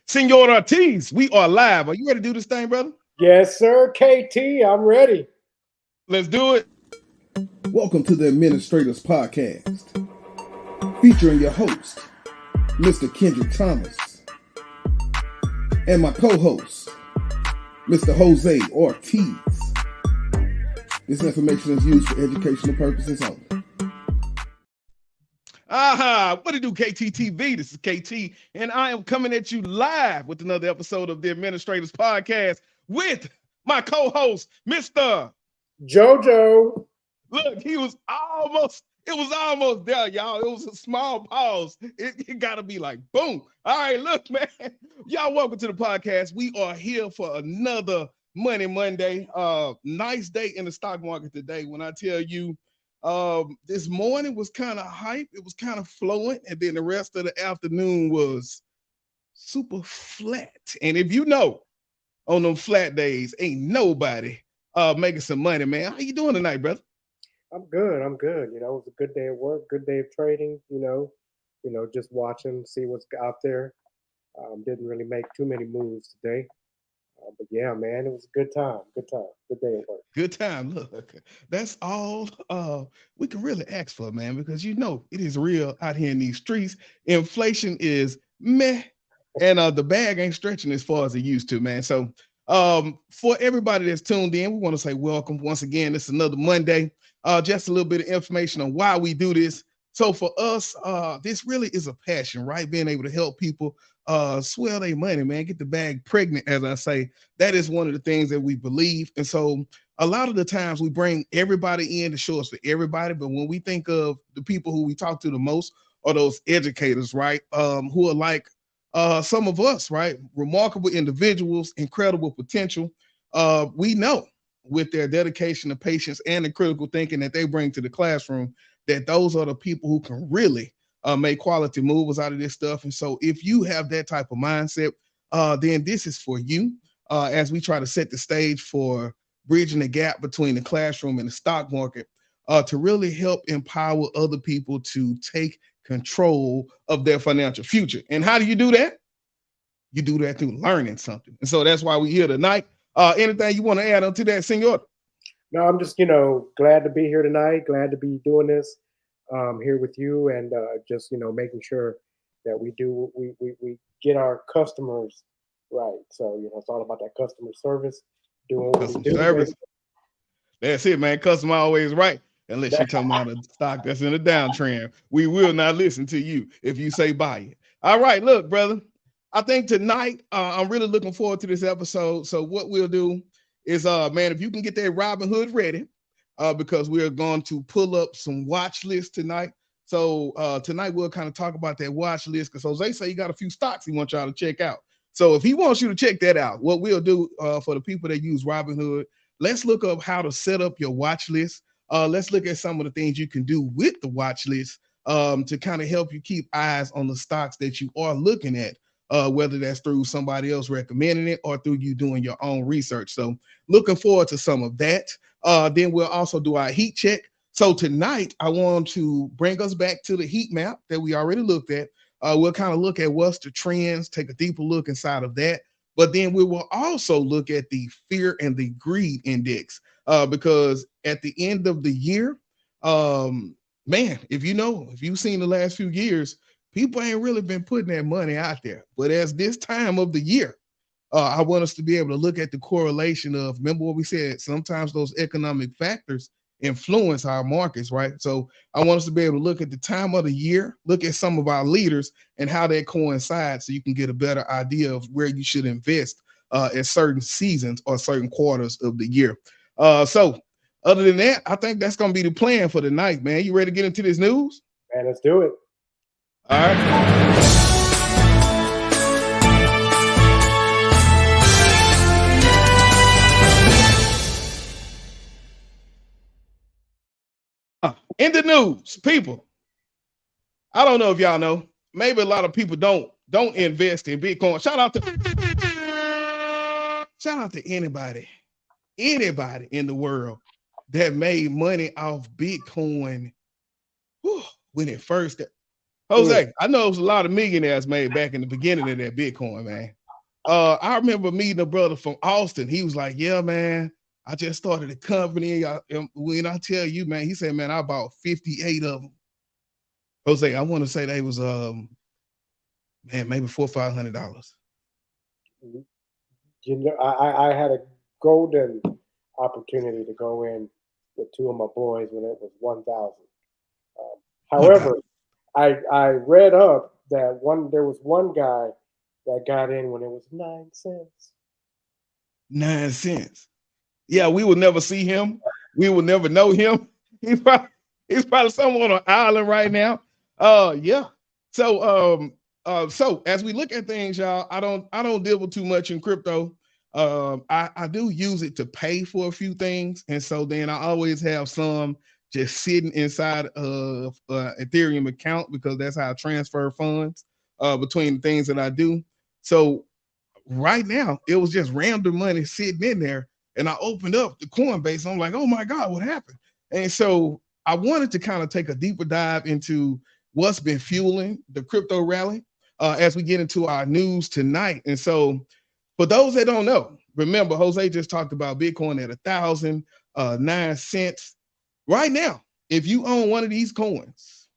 Senor Ortiz, we are live. Are you ready to do this thing, brother? Yes, sir, KT. I'm ready. Let's do it. Welcome to the AdminisTRADERS Podcast, featuring your host, Mr. Kendrick Thomas, and my co-host, Mr. Jose Ortiz. This information is used for educational purposes only. What do you do, KTTV? This is KT, and I am coming at you live with another episode of the AdminisTRADERS Podcast with my co-host, Mr. JoJo. Look, it was almost there, y'all. It was a small pause. It got to be like, boom. All right, look, man. Y'all, welcome to the podcast. We are here for another Money Monday. Nice day in the stock market today. When I tell you, this morning was kind of hype. It was kind of flowing. And then the rest of the afternoon was super flat. And if you know, on them flat days, ain't nobody making some money, man. How you doing tonight, brother? I'm good. You know, it was a good day at work, good day of trading, you know, just watching, see what's out there. Didn't really make too many moves today. But yeah, man, it was a good time. Good day at work. Good time. Look, that's all we can really ask for, man, because you know it is real out here in these streets. Inflation is meh, and the bag ain't stretching as far as it used to, man. So for everybody that's tuned in, we want to say welcome once again. This is another Monday. Just a little bit of information on why we do this. So for us, this really is a passion, right? Being able to help people swell their money, man, get the bag pregnant, as I say. That is one of the things that we believe. And so a lot of the times we bring everybody in to show us for everybody. But when we think of the people who we talk to the most are those educators, right? Who are like some of us, right? Remarkable individuals, incredible potential. We know with their dedication to patience and the critical thinking that they bring to the classroom, that those are the people who can really make quality moves out of this stuff. And so if you have that type of mindset, then this is for you as we try to set the stage for bridging the gap between the classroom and the stock market to really help empower other people to take control of their financial future. And how do you do that? You do that through learning something. And so that's why we're here tonight. Anything you want to add on to that, Senor? No, I'm just, glad to be here tonight. Glad to be doing this here with you, and just, making sure that we get our customers right. So, it's all about that customer service. Doing what Customer we do. service. That's it, man. Customer always right. Unless you're talking about a stock that's in a downtrend. We will not listen to you if you say buy it. All right, look, brother. I think tonight, I'm really looking forward to this episode. So what we'll do is, man, if you can get that Robinhood ready, because we are going to pull up some watch lists tonight. So tonight we'll kind of talk about that watch list because Jose say he got a few stocks he wants y'all to check out. So if he wants you to check that out, what we'll do for the people that use Robinhood, let's look up how to set up your watch list. Let's look at some of the things you can do with the watch list to kind of help you keep eyes on the stocks that you are looking at. Whether that's through somebody else recommending it or through you doing your own research. So looking forward to some of that. Then we'll also do our heat check. So tonight, I want to bring us back to the heat map that we already looked at. We'll kind of look at what's the trends, take a deeper look inside of that. But then we will also look at the fear and the greed index because at the end of the year, man, if you've seen the last few years, people ain't really been putting that money out there. But as this time of the year, I want us to be able to look at the correlation of, remember what we said, sometimes those economic factors influence our markets, right? So I want us to be able to look at the time of the year, look at some of our leaders and how that coincides so you can get a better idea of where you should invest at certain seasons or certain quarters of the year. So other than that, I think that's going to be the plan for tonight, man. You ready to get into this news? Man, let's do it. All right. In the news, people, I don't know if y'all know, maybe a lot of people don't invest in Bitcoin. Shout out to anybody in the world that made money off Bitcoin when it first Jose, I know it was a lot of millionaires made back in the beginning of that Bitcoin, man. I remember meeting a brother from Austin. He was like, yeah, man, I just started a company. When I tell you, man, he said, man, I bought 58 of them. Jose, I want to say they was man, maybe $400 or $500. You know, I had a golden opportunity to go in with two of my boys when it was 1,000. However, I read up that there was one guy that got in when it was 9 cents. 9 cents. Yeah, we will never see him. We will never know him. He's probably somewhere on an island right now. Yeah. So so as we look at things, y'all, I don't deal with too much in crypto. I do use it to pay for a few things, and so then I always have some just sitting inside of Ethereum account because that's how I transfer funds between the things that I do. So right now, it was just random money sitting in there, and I opened up the Coinbase. And I'm like, oh my God, what happened? And so I wanted to kind of take a deeper dive into what's been fueling the crypto rally as we get into our news tonight. And so for those that don't know, remember, Jose just talked about Bitcoin at 1,009 cents. Right now, if you own one of these coins,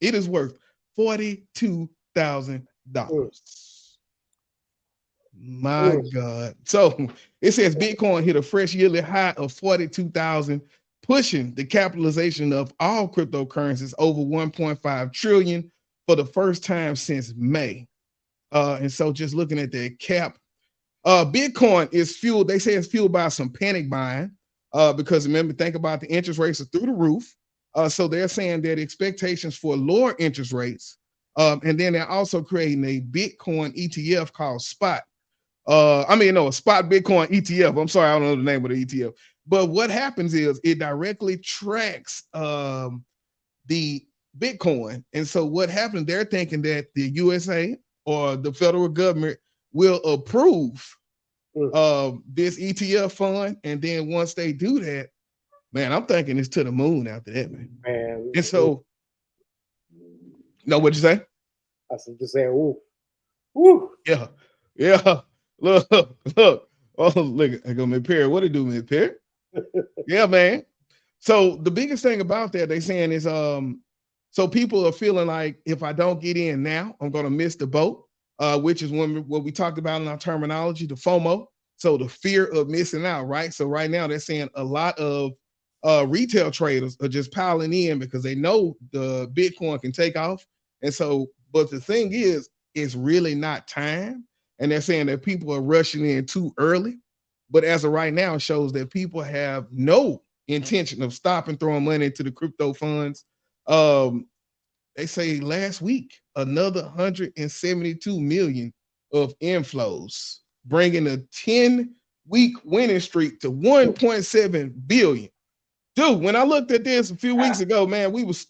it is worth $42,000. My God. So it says Bitcoin hit a fresh yearly high of 42,000, pushing the capitalization of all cryptocurrencies over 1.5 trillion for the first time since May. And so just looking at that cap, Bitcoin is fueled, they say it's fueled by some panic buying because remember, think about the interest rates are through the roof. So they're saying that expectations for lower interest rates, and then they're also creating a Bitcoin ETF called Spot. A spot Bitcoin ETF. I'm sorry, I don't know the name of the ETF. But what happens is it directly tracks the Bitcoin. And so what happens, they're thinking that the USA or the federal government will approve this ETF fund. And then once they do that, man, I'm thinking it's to the moon after that, man. And so, no, what'd you say? I said, just saying, ooh. Yeah. Look. Oh, look, I go, Miss Perry. What it do, Miss Perry? Yeah, man. So the biggest thing about that, they saying is, so people are feeling like if I don't get in now, I'm gonna miss the boat, which is what we talked about in our terminology, the FOMO. So the fear of missing out, right? So right now they're saying a lot of retail traders are just piling in because they know the Bitcoin can take off. And so, but the thing is, it's really not time. And they're saying that people are rushing in too early. But as of right now, it shows that people have no intention of stopping throwing money into the crypto funds. They say last week, another 172 million of inflows, bringing a 10-week winning streak to 1.7 billion. Dude, when I looked at this a few weeks ago, man, it was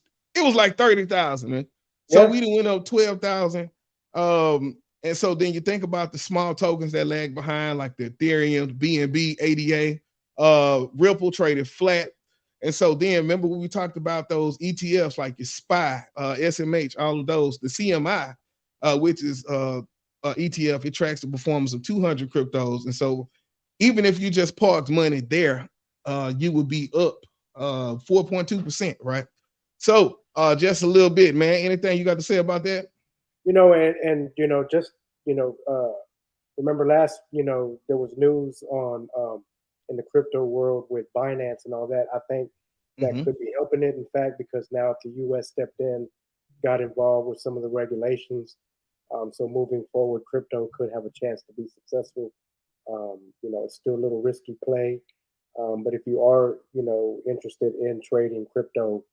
like 30,000, man. So we done went up 12,000. And so then you think about the small tokens that lag behind, like the Ethereum, the BNB, ADA, Ripple traded flat. And so then remember when we talked about those ETFs like your SPY, SMH, all of those, the CMI, which is ETF, it tracks the performance of 200 cryptos. And so even if you just parked money there, you would be up 4.2%, right? So just a little bit, man. Anything you got to say about that? And just remember last, there was news on in the crypto world with Binance and all that. I think that could be helping it. In fact, because now if the U.S. stepped in, got involved with some of the regulations, so moving forward, crypto could have a chance to be successful. It's still a little risky play, but if you are, interested in trading crypto,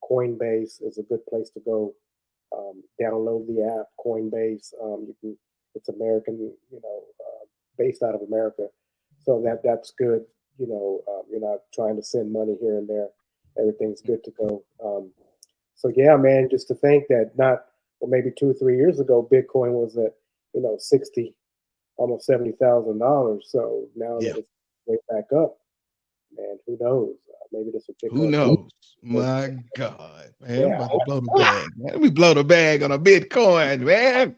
Coinbase is a good place to go. Download the app Coinbase. It's American, based out of America, so that's good. You're not trying to send money here and there. Everything's good to go. So yeah, man, just to think that maybe 2 or 3 years ago, Bitcoin was at $60, almost $70,000. So now that it's way back up, man, who knows? Maybe this will pick Who up. knows? My God, man. I'm Yeah. about to blow the bag, man. Let me blow the bag on a Bitcoin, man.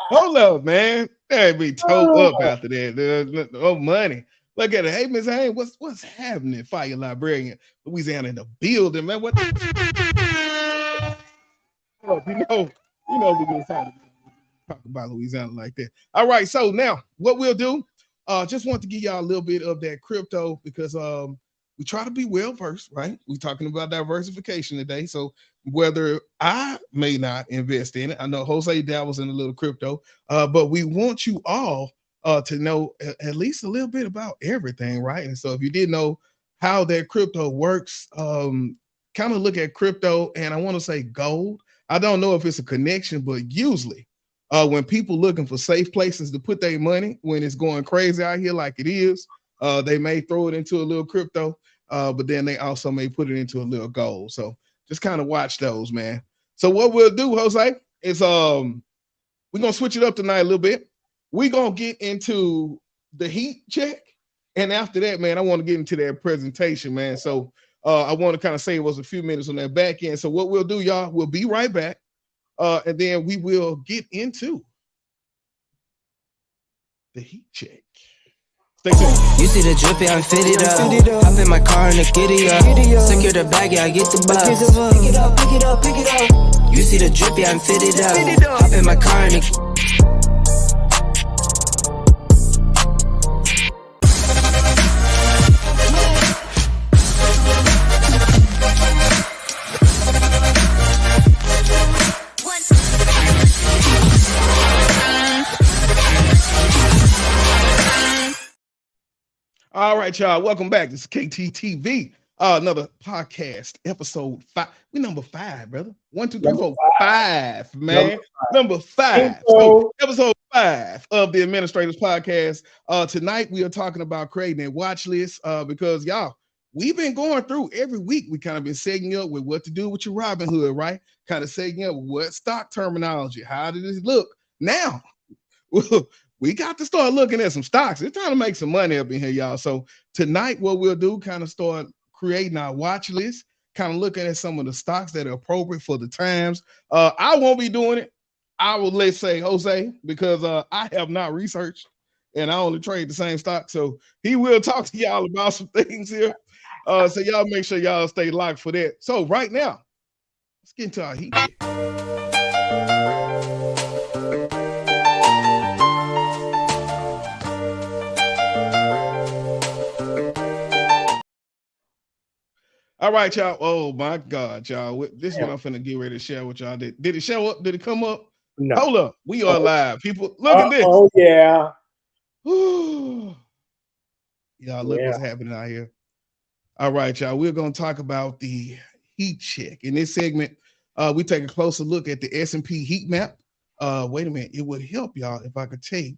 Hold up, man. That'd be toe up after that. There's no money. Look at it. Hey, Miss Haynes, what's happening? Fire librarian, Louisiana in the building, man. What? Oh, you know we gonna talk about Louisiana like that. All right, so now what we'll do, just want to give y'all a little bit of that crypto because we try to be well versed, right? We're talking about diversification today. So whether I may not invest in it, I know Jose dabbles in a little crypto, but we want you all to know at least a little bit about everything, right? And so if you didn't know how that crypto works, kind of look at crypto, and I want to say gold. I don't know if it's a connection, but usually when people looking for safe places to put their money when it's going crazy out here like it is, they may throw it into a little crypto, but then they also may put it into a little gold. So just kind of watch those, man. So what we'll do, Jose, is we're gonna switch it up tonight a little bit. We're gonna get into the heat check, and after that, man, I want to get into that presentation, man. So I want to kind of save us a few minutes on that back end. So what we'll do, y'all, we'll be right back, and then we will get into the heat check. Stay tuned. You see the drippy, I'm fitted up. Hop in my car and the giddy up. Secure the bag, yeah, I get the bus. Pick it up, pick it up, pick it up. You see the drippy, I'm fitted up. Hop in my car and the All right, y'all. Welcome back. This is KTTV. Another podcast, episode 5. We number 5, brother. 1, 2, 3, 4, 5, man. Number 5. So, episode 5 of the AdminisTRADERS Podcast. Tonight we are talking about creating a watch list because y'all, we've been going through every week. We kind of been setting up with what to do with your Robinhood, right? Kind of setting up what stock terminology. How did it look? Now, we got to start looking at some stocks. It's time to make some money up in here, y'all. So tonight, what we'll do, kind of start creating our watch list, kind of looking at some of the stocks that are appropriate for the times. I won't be doing it. I will let's say Jose, because I have not researched and I only trade the same stock. So he will talk to y'all about some things here. So y'all make sure y'all stay locked for that. So right now, let's get into our heat check. All right, y'all. Oh my God, y'all. This is what I'm finna get ready to share with y'all. Did it show up? Did it come up? No. Hold up. We are live. People, look at this. Oh, yeah. Y'all, look what's happening out here. All right, y'all. We're gonna talk about the heat check. In this segment, we take a closer look at the S&P heat map. Wait a minute. It would help y'all if I could take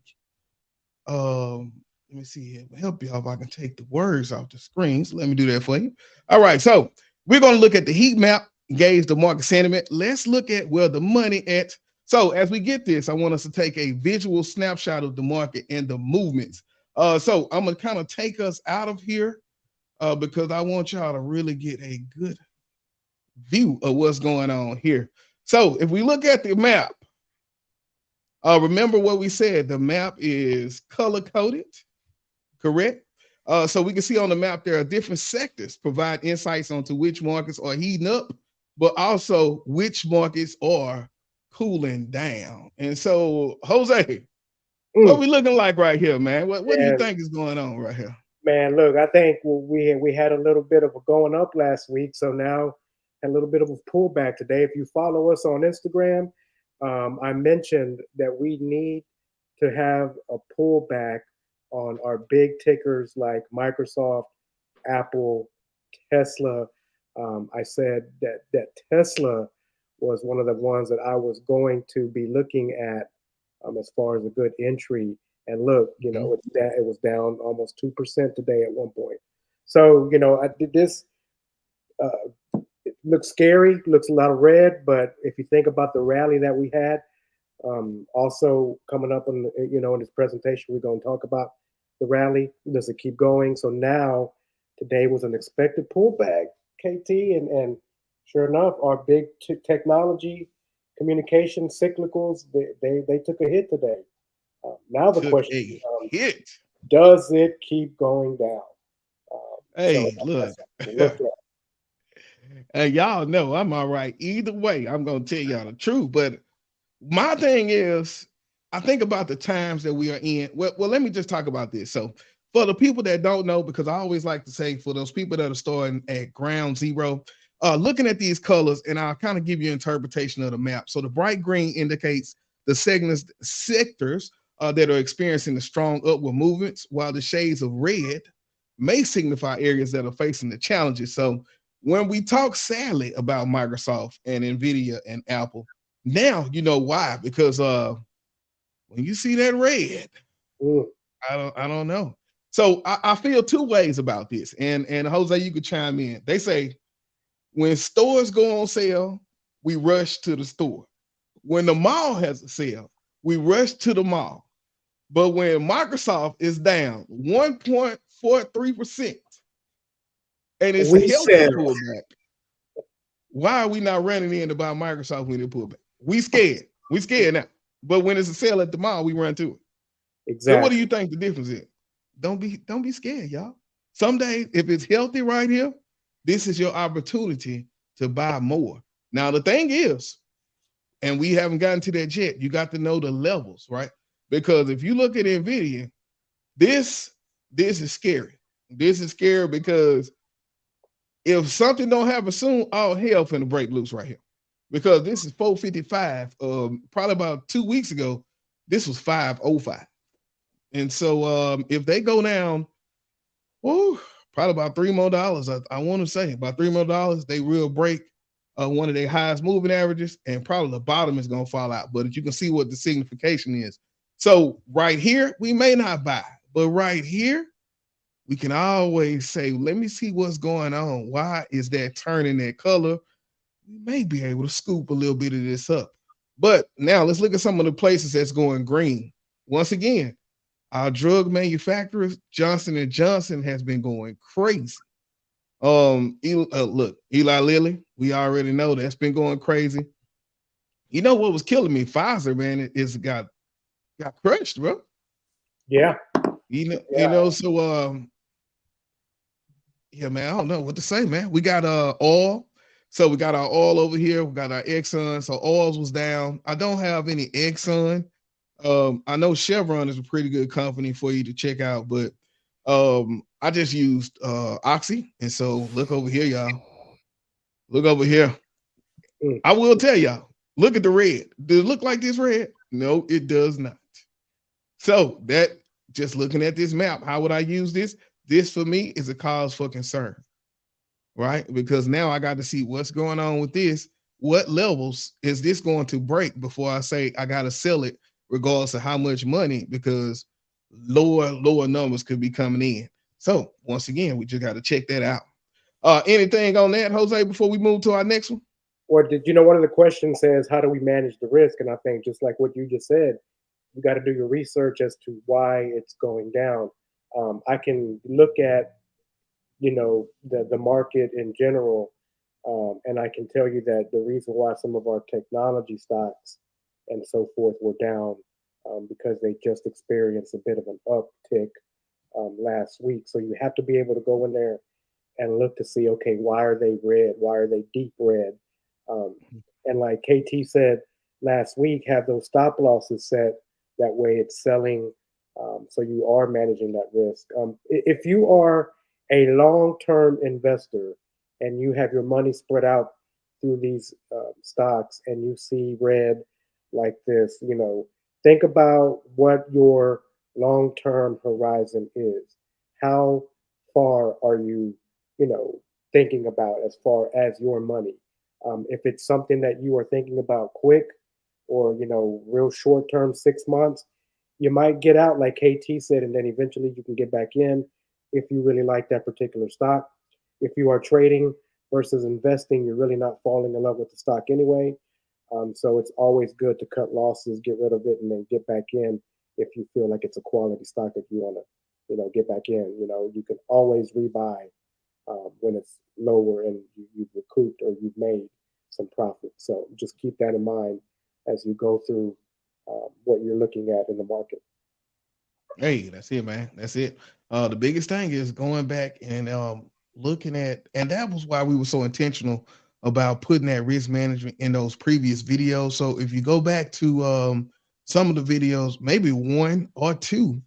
let me see here. It would help y'all if I can take the words off the screen. So let me do that for you. All right, so we're going to look at the heat map, gauge the market sentiment. Let's look at where the money at. So as we get this, I want us to take a visual snapshot of the market and the movements. So I'm going to kind of take us out of here because I want y'all to really get a good view of what's going on here. So if we look at the map, remember what we said, the map is color-coded, correct? So we can see on the map there are different sectors provide insights onto which markets are heating up, but also which markets are cooling down. And so, Jose, what we looking like right here, man? What do you think is going on right here? Man, look, I think we had a little bit of a going up last week, so now a little bit of a pullback today. If you follow us on Instagram, I mentioned that we need to have a pullback on our big tickers like Microsoft, Apple, Tesla. I said that Tesla was one of the ones that I was going to be looking at as far as a good entry. And look, you know, it was down almost 2% today at one point. So, you know, I did this. It looks scary, looks a lot of red, but if you think about the rally that we had, also coming up on, in this presentation, we're going to talk about the rally. Does it keep going? So now today was an expected pullback, KT, and sure enough, our big technology, communication cyclicals, they took a hit today. Now the Took question a becomes, hit. does it keep going down? So Hey, look. that's something to look at. And y'all know I'm all right. Either way, I'm gonna tell y'all the truth. But my thing is, I think about the times that we are in. Well, let me just talk about this. So, for the people that don't know, because I always like to say, for those people that are starting at ground zero, looking at these colors, and I'll kind of give you an interpretation of the map. So, the bright green indicates the sectors that are experiencing the strong upward movements, while the shades of red may signify areas that are facing the challenges. So, when we talk sadly about Microsoft and Nvidia and Apple, now you know why, because when you see that red, I don't know. So I feel two ways about this, and Jose, you could chime in. They say when stores go on sale, we rush to the store. When the mall has a sale, we rush to the mall. But when Microsoft is down 1.43%, and it's a We healthy said pullback, why are we not running in to buy Microsoft when it pull back? We scared. We scared now. But when it's a sale at the mall, we run to it. exactly. So what do you think the difference is? Don't be scared, y'all. Someday, if it's healthy right here, this is your opportunity to buy more. Now, the thing is, and we haven't gotten to that yet, you got to know the levels, right? Because if you look at NVIDIA, this is scary. This is scary because if something don't happen soon, all hell finna break loose right here. Because this is 455. Probably about 2 weeks ago, this was 505. And so if they go down, probably about $3 more. I want to say about $3 more, they will break one of their highest moving averages, and probably the bottom is gonna fall out. But you can see what the signification is. So right here, we may not buy, but right here, we can always say, let me see what's going on. Why is that turning that color? We may be able to scoop a little bit of this up. But now let's look at some of the places that's going green. Once again, our drug manufacturers, Johnson & Johnson, has been going crazy. Look, Eli Lilly, we already know that's been going crazy. You know what was killing me? Pfizer, man, is got crushed, bro. Yeah. So yeah, man, I don't know what to say, man. We got oil. So we got our oil over here. We got our Exxon. So oils was down. I don't have any Exxon. I know Chevron is a pretty good company for you to check out, but I just used Oxy. And so look over here, y'all. Look over here. I will tell y'all, look at the red. Does it look like this red? No, it does not. So that, just looking at this map, how would I use this? This for me is a cause for concern, right? Because now I got to see what's going on with this. What levels is this going to break before I say I got to sell it, regardless of how much money, because lower numbers could be coming in. So once again, we just got to check that out. Anything on that, Jose, before we move to our next one? Or did you know one of the questions says, how do we manage the risk? And I think just like what you just said, you got to do your research as to why it's going down. I can look at, the market in general, and I can tell you that the reason why some of our technology stocks and so forth were down because they just experienced a bit of an uptick last week. So you have to be able to go in there and look to see, okay, why are they red? Why are they deep red? And like KT said last week, have those stop losses set. That way it's selling. So you are managing that risk. If you are a long-term investor and you have your money spread out through these stocks and you see red like this, think about what your long-term horizon is. How far are you, thinking about as far as your money? If it's something that you are thinking about quick or, real short-term, 6 months, you might get out like KT said, and then eventually you can get back in if you really like that particular stock. If you are trading versus investing, you're really not falling in love with the stock anyway. So it's always good to cut losses, get rid of it, and then get back in if you feel like it's a quality stock that you want to, get back in. You can always rebuy when it's lower and you've recouped or you've made some profit. So just keep that in mind as you go through what you're looking at in the market. Hey, that's it, man. That's it. The biggest thing is going back and looking at, and that was why we were so intentional about putting that risk management in those previous videos. So if you go back to some of the videos, maybe one or two,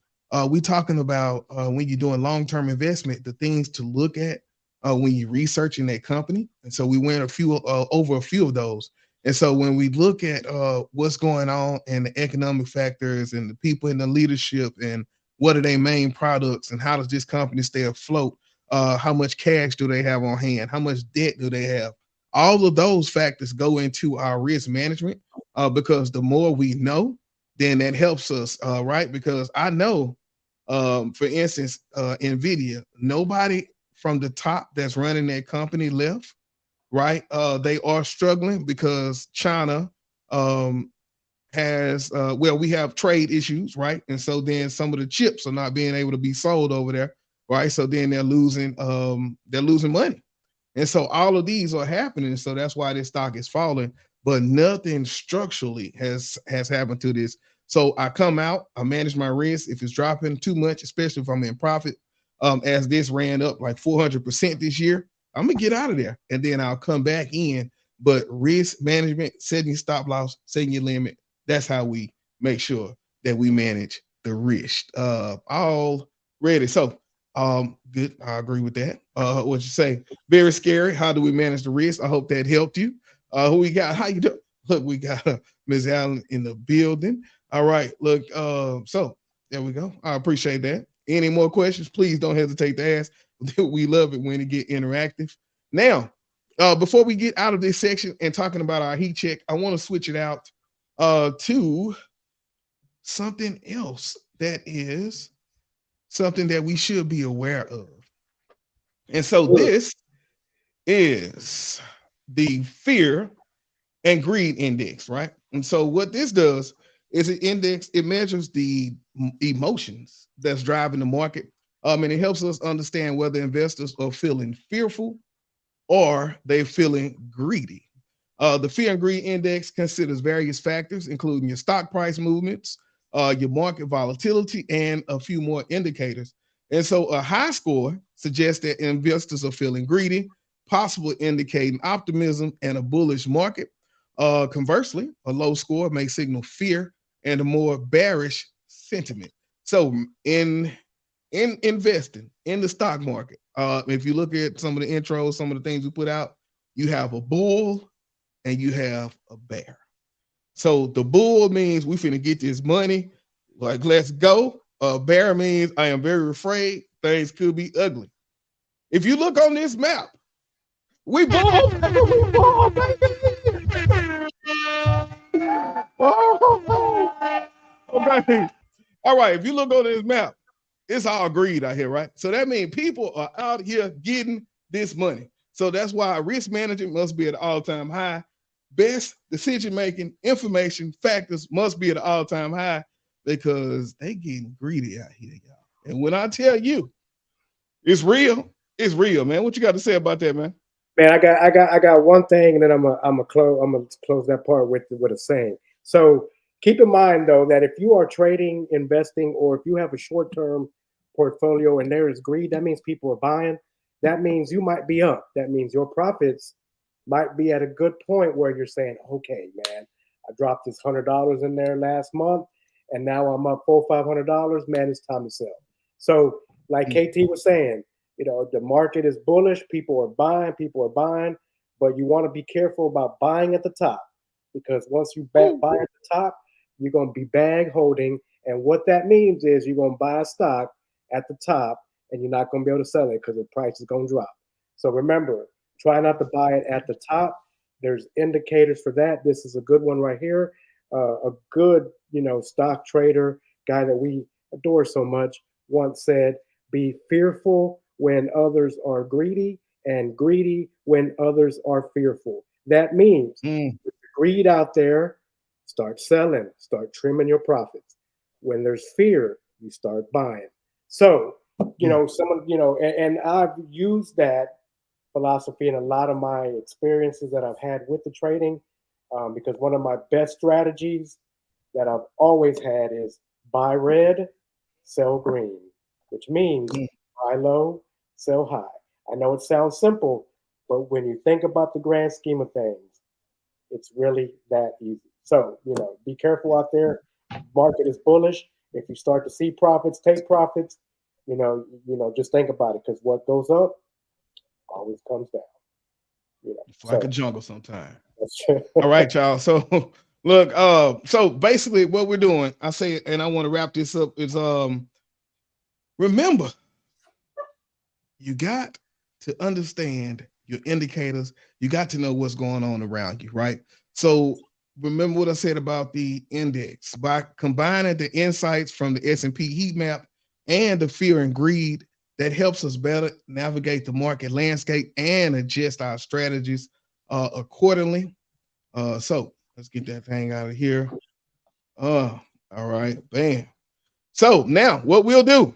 we talking about when you're doing long-term investment, the things to look at when you're researching that company. And so we went over a few of those. And so when we look at what's going on and the economic factors and the people in the leadership and what are their main products and how does this company stay afloat, how much cash do they have on hand, how much debt do they have, all of those factors go into our risk management because the more we know, then that helps us, right? Because I know, for instance, NVIDIA, nobody from the top that's running that company left, right? They are struggling because China has, we have trade issues, right? And so then some of the chips are not being able to be sold over there, right? So then they're losing money. And so all of these are happening. So that's why this stock is falling, but nothing structurally has happened to this. So I come out, I manage my risk. If it's dropping too much, especially if I'm in profit, as this ran up like 400% this year, I'm gonna get out of there and then I'll come back in. But risk management, setting stop loss, setting your limit, that's how we make sure that we manage the risk. All ready. So good. I agree with that. What you say? Very scary. How do we manage the risk? I hope that helped you. Who we got? How you doing? Look, we got Ms. Allen in the building. All right. Look, so there we go. I appreciate that. Any more questions? Please don't hesitate to ask. We love it when it get interactive. Now, before we get out of this section and talking about our heat check, I want to switch it out to something else that is something that we should be aware of. And so this is the fear and greed index, right? And so what this does is it measures the emotions that's driving the market. And it helps us understand whether investors are feeling fearful or they're feeling greedy. The fear and greed index considers various factors, including your stock price movements, your market volatility, and a few more indicators. And so a high score suggests that investors are feeling greedy, possibly indicating optimism and a bullish market. Conversely, a low score may signal fear and a more bearish sentiment. So in investing in the stock market, if you look at some of the intros, some of the things we put out, you have a bull and you have a bear. So the bull means we finna get this money, like let's go. Bear means I am very afraid things could be ugly. If you look on this map, we bull, baby. Okay. All right. If you look on this map, it's all greed out here, right? So that means people are out here getting this money. So that's why risk management must be at an all-time high. Best decision-making information factors must be at an all-time high because they getting greedy out here, y'all. And when I tell you, it's real, man. What you got to say about that, man? Man, I got one thing, and then I'm gonna close that part with a saying. So keep in mind though that if you are trading, investing, or if you have a short-term portfolio and there is greed, that means people are buying. That means you might be up. That means your profits might be at a good point where you're saying, okay, man, I dropped this $100 in there last month, and now I'm up $400-500. Man, it's time to sell. So, like KT was saying, you know, the market is bullish. People are buying, but you want to be careful about buying at the top because once you buy at the top, you're going to be bag holding. And what that means is you're going to buy a stock at the top and you're not going to be able to sell it because the price is going to drop. So remember, try not to buy it at the top. There's indicators for that. This is a good one right here. A good, stock trader, guy that we adore so much, once said, be fearful when others are greedy and greedy when others are fearful. That means with the greed out there, start selling, start trimming your profits. When there's fear, you start buying. So someone, and I've used that philosophy in a lot of my experiences that I've had with the trading, because one of my best strategies that I've always had is buy red, sell green, which means buy low, sell high. I know it sounds simple, but when you think about the grand scheme of things, it's really that easy. So, be careful out there. Market is bullish. If you start to see profits, take profits. Just think about it, because what goes up always comes down. It's like a jungle sometimes. All right, y'all. So look, so basically what we're doing, I say, and I want to wrap this up, is remember, you got to understand your indicators. You got to know what's going on around you, right? So remember what I said about the index. By combining the insights from the S&P heat map and the fear and greed, that helps us better navigate the market landscape and adjust our strategies accordingly. So let's get that thing out of here. All right, bam. So now what we'll do,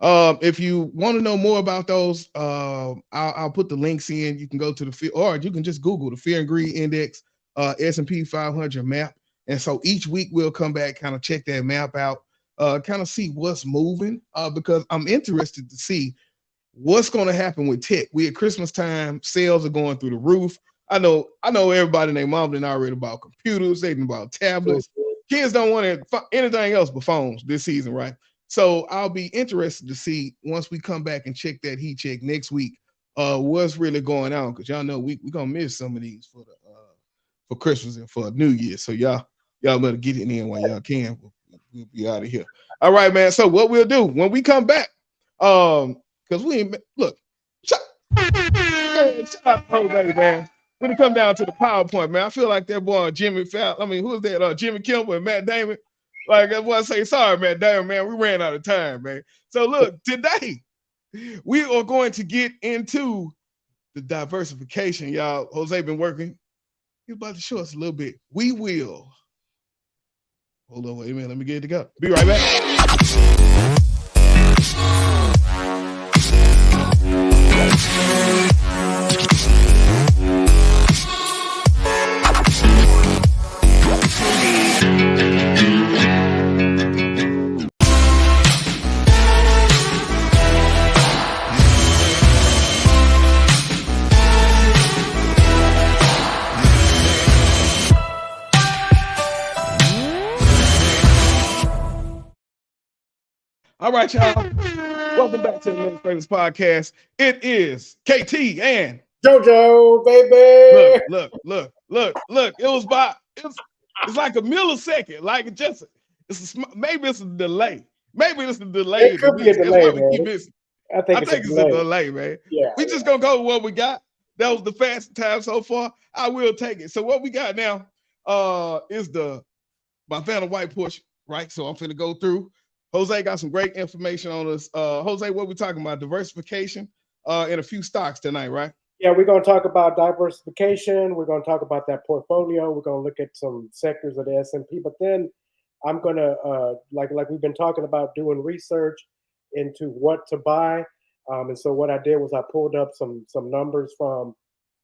if you want to know more about those, I'll put the links in. You can go to or you can just Google the Fear and Greed Index, S&P 500 map. And so each week we'll come back, kind of check that map out, kind of see what's moving, because I'm interested to see what's going to happen with tech. We at Christmas time, sales are going through the roof. I know everybody and their mom didn't already about computers, they didn't about tablets. Kids don't want anything else but phones this season, right? So I'll be interested to see, once we come back and check that heat check next week, what's really going on, because y'all know we're gonna miss some of these for Christmas and for New Year. So y'all better get it in while y'all can. We'll be out of here. All right, man. So what we'll do when we come back, because we ain't look, shut up, Jose, man. When it come down to the PowerPoint, man, I feel like that boy Jimmy Fallon. I mean, who is that? Jimmy Kimmel and Matt Damon. Like that boy say, sorry, Matt Damon, man, we ran out of time, man. So look, today we are going to get into the diversification, y'all. Jose been working. He's about to show us a little bit. We will. Hold on, wait a minute. Let me get it together. Be right back. All right, y'all. Welcome back to the AdminisTRADERS Podcast. It is KT and JoJo, baby. Look. It's like a millisecond. Like maybe it's a delay. Maybe it's a delay. It could be a delay, man. I think it's a delay, man. Yeah. We just gonna go with what we got. That was the fastest time so far. I will take it. So what we got now is my Vanna White portion, right? So I'm finna go through. Jose got some great information on us. Jose, what we talking about? Diversification in a few stocks tonight, right? Yeah, we're going to talk about diversification. We're going to talk about that portfolio. We're going to look at some sectors of the S&P. But then I'm going to, like we've been talking about, doing research into what to buy. And so what I did was I pulled up some numbers from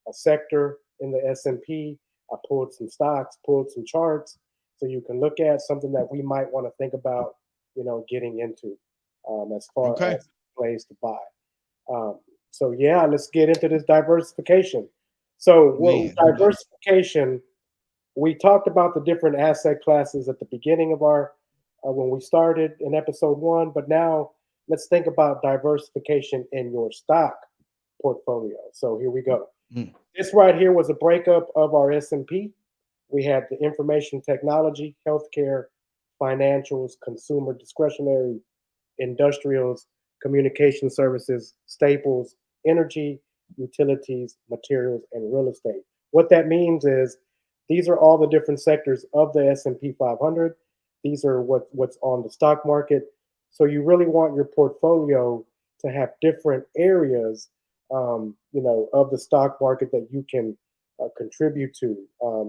a sector in the S&P. I pulled some stocks, pulled some charts, so you can look at something that we might want to think about, getting into as far as plays to buy. So yeah, let's get into this diversification. So diversification, we talked about the different asset classes at the beginning of our when we started in episode 1, but now let's think about diversification in your stock portfolio. So here we go. This right here was a breakup of our S&P. We had the information technology, healthcare, financials, consumer discretionary, industrials, communication services, staples, energy, utilities, materials, and real estate. What that means is these are all the different sectors of the S&P 500. These are what's on the stock market. So you really want your portfolio to have different areas, of the stock market that you can contribute to.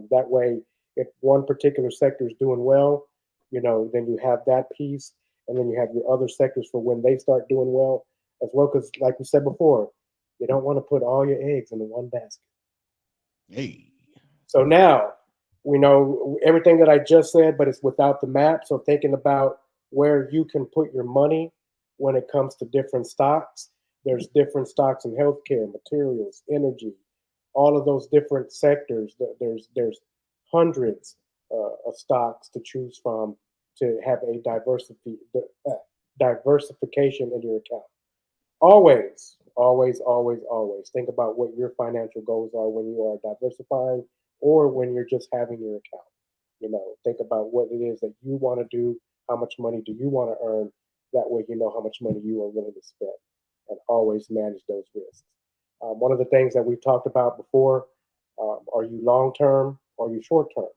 That way, if one particular sector is doing well, then you have that piece. and then you have your other sectors for when they start doing well as well. Because like we said before, you don't want to put all your eggs in the one basket. Hey. So now we know everything that I just said, but it's without the map. So thinking about where you can put your money when it comes to different stocks. There's different stocks in healthcare, materials, energy, all of those different sectors. There's hundreds of stocks to choose from to have a diversification in your account. Always think about what your financial goals are when you are diversifying or when you're just having your account. You know, think about what it is that you want to do. How much money do you want to earn? That way, you know how much money you are willing to spend, and always manage those risks. One of the things that we've talked about before: are you long term or are you short term?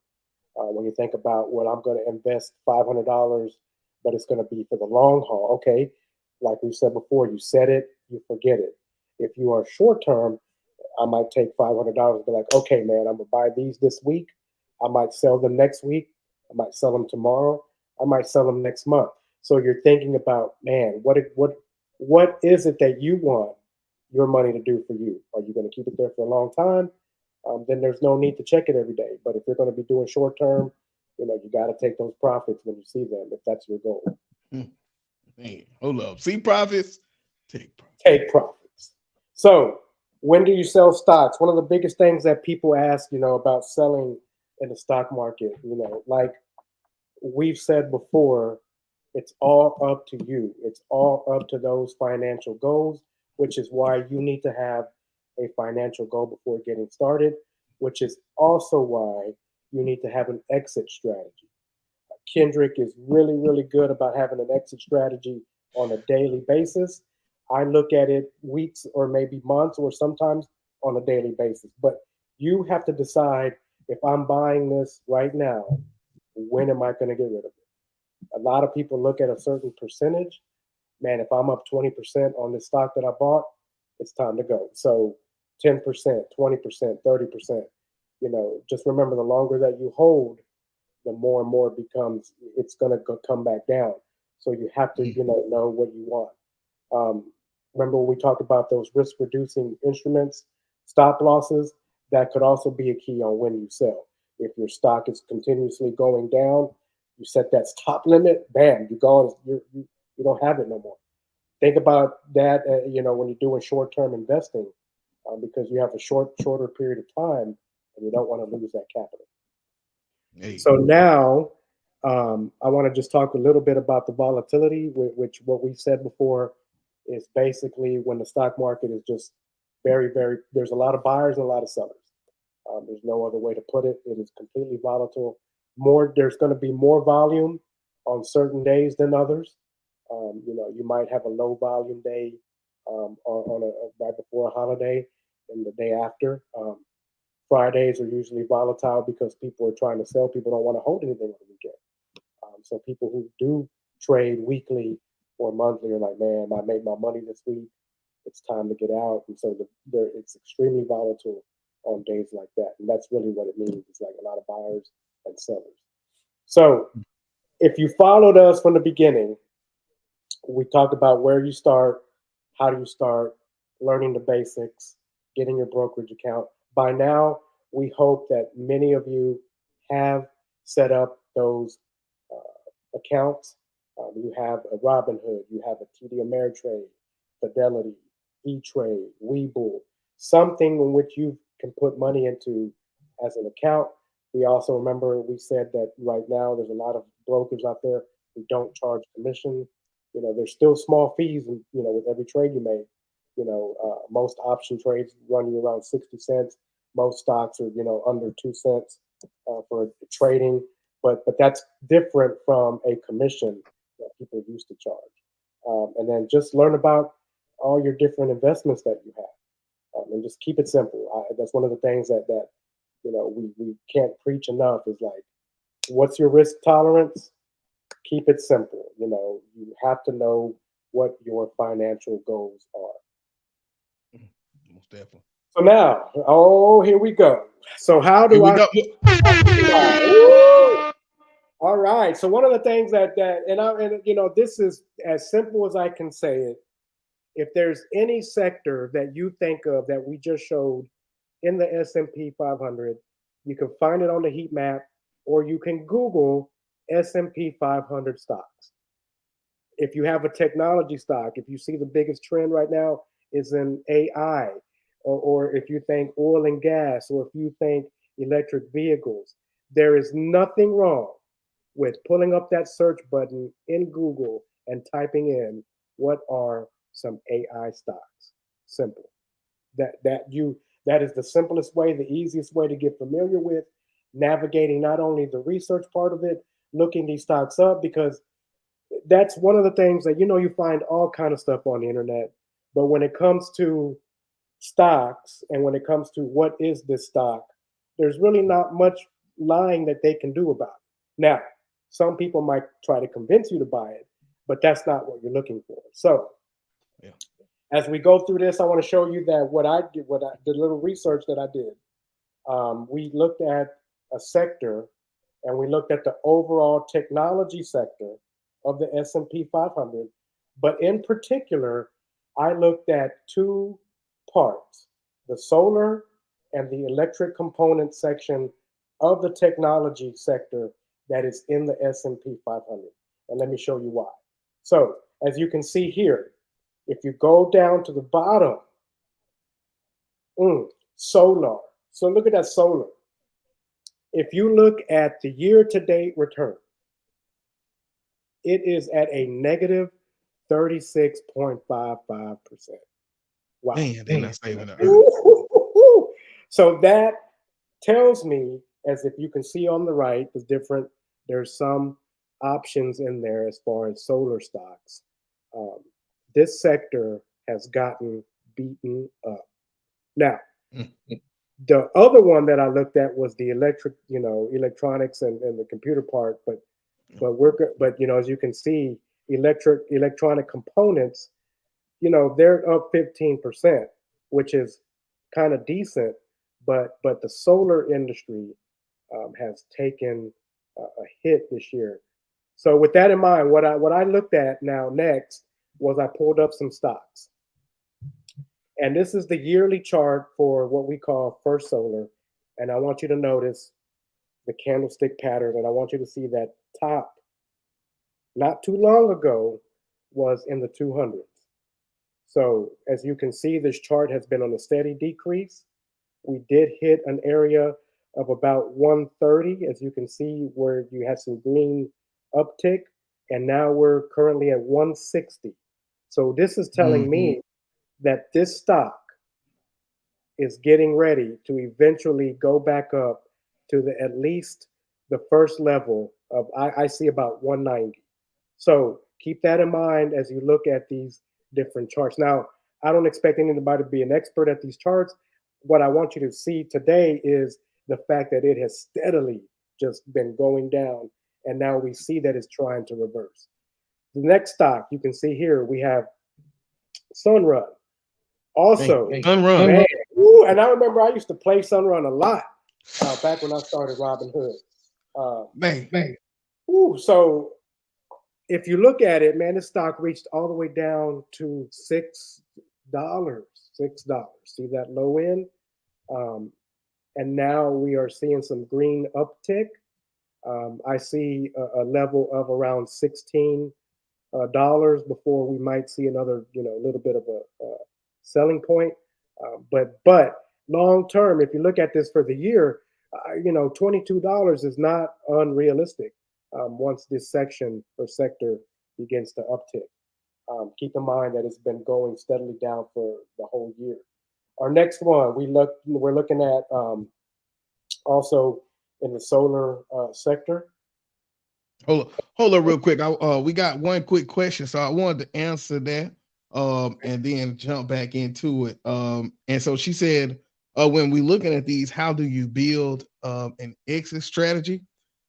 When you think about, well, I'm going to invest $500, but it's going to be for the long haul. Okay, like we said before, you set it, you forget it. If you are short term, I might take $500 and be like, okay, man, I'm gonna buy these this week. I might sell them next week. I might sell them tomorrow. I might sell them next month. So you're thinking about, man, what is it that you want your money to do for you? Are you going to keep it there for a long time? Then there's no need to check it every day. But if you're going to be doing short term, you know, you got to take those profits when you see them, if that's your goal. Man, hold up. See profits, take profits. Take profits. So when do you sell stocks? One of the biggest things that people ask, you know, about selling in the stock market, you know, like we've said before, it's all up to you. It's all up to those financial goals, which is why you need to have a financial goal before getting started, which is also why you need to have an exit strategy. Kendrick is really, really good about having an exit strategy on a daily basis. I look at it weeks or maybe months or sometimes on a daily basis. But you have to decide, if I'm buying this right now, when am I going to get rid of it? A lot of people look at a certain percentage. Man, if I'm up 20% on the stock that I bought, it's time to go. So 10%, 20%, 30%, you know, just remember, the longer that you hold, the more and more it becomes, it's going to come back down. So you have to, you know what you want. Remember when we talked about those risk reducing instruments, stop losses, that could also be a key on when you sell. If your stock is continuously going down, you set that stop limit, bam, you're gone. You don't have it no more. Think about that, you know, when you're doing short-term investing, because you have a shorter period of time, and you don't want to lose that capital. Hey. So now, I want to just talk a little bit about the volatility, which what we said before is basically when the stock market is just very, very, there's a lot of buyers and a lot of sellers. There's no other way to put it. It is completely volatile. There's going to be more volume on certain days than others. You know, you might have a low volume day on right before a holiday, and the day after. Fridays are usually volatile because people are trying to sell. People don't want to hold anything on the weekend. So people who do trade weekly or monthly are like, man, I made my money this week. It's time to get out. And so it's extremely volatile on days like that. And that's really what it means. It's like a lot of buyers and sellers. So if you followed us from the beginning, we talked about where you start, how do you start, learning the basics, getting your brokerage account. By now, we hope that many of you have set up those accounts. You have a Robinhood, you have a TD Ameritrade, Fidelity, E-Trade, Webull, something in which you can put money into as an account. We also remember we said that right now there's a lot of brokers out there who don't charge commission. You know, there's still small fees, you know, with every trade you make. You know, most option trades run you around 60 cents. Most stocks are, you know, under 2 cents for trading. But that's different from a commission that people used to charge. And then just learn about all your different investments that you have, and just keep it simple. That's one of the things that you know we can't preach enough is like, what's your risk tolerance? Keep it simple. You know, you have to know what your financial goals are. Most definitely. So now, here we go. So how do I? All right. So one of the things that this is as simple as I can say it. If there's any sector that you think of that we just showed in the S&P 500, you can find it on the heat map, or you can Google S&P 500 stocks. If you have a technology stock, if you see the biggest trend right now is in AI, or if you think oil and gas, or if you think electric vehicles, there is nothing wrong with pulling up that search button in Google and typing in what are some AI stocks. Simple. That is the simplest way, the easiest way to get familiar with navigating not only the research part of it, looking these stocks up, because that's one of the things that you find all kind of stuff on the internet. But when it comes to stocks and when it comes to what is this stock, there's really not much lying that they can do about it. Now, some people might try to convince you to buy it, but that's not what you're looking for. So as we go through this, I want to show you that the little research that I did. We looked at a sector, and we looked at the overall technology sector of the S&P 500. But in particular, I looked at two parts, the solar and the electric component section of the technology sector that is in the S&P 500. And let me show you why. So as you can see here, if you go down to the bottom, solar. So look at that solar. If you look at the year-to-date return, it is at a negative 36.55%. Wow. Man, they're not saving up. So that tells me, as if you can see on the right, there's some options in there as far as solar stocks. This sector has gotten beaten up. Now, the other one that I looked at was the electronics and the computer part, but as you can see, electronic components, they're up 15%, which is kind of decent, but the solar industry has taken a hit this year. So with that in mind, what I looked at next was I pulled up some stocks. And this is the yearly chart for what we call First Solar. And I want you to notice the candlestick pattern, and I want you to see that top, not too long ago, was in the 200s. So as you can see, this chart has been on a steady decrease. We did hit an area of about 130, as you can see, where you had some green uptick, and now we're currently at 160. So this is telling me that this stock is getting ready to eventually go back up to at least the first level of, I see about 190. So keep that in mind as you look at these different charts. Now, I don't expect anybody to be an expert at these charts. What I want you to see today is the fact that it has steadily just been going down, and now we see that it's trying to reverse. The next stock you can see here, we have Sunrun. Also, Sunrun. Man, and I remember I used to play Sunrun a lot back when I started Robinhood. So if you look at it, man, this stock reached all the way down to $6. See that low end? And now we are seeing some green uptick. I see a level of around $16 before we might see another, little bit of a selling point. But long term, if you look at this for the year, $22 is not unrealistic once this section or sector begins to uptick. Keep in mind that it's been going steadily down for the whole year. Our next one, we're looking at also in the solar sector. Hold up real quick. We got one quick question, so I wanted to answer that and then jump back into it. And so she said, when we looking at these, how do you build an exit strategy?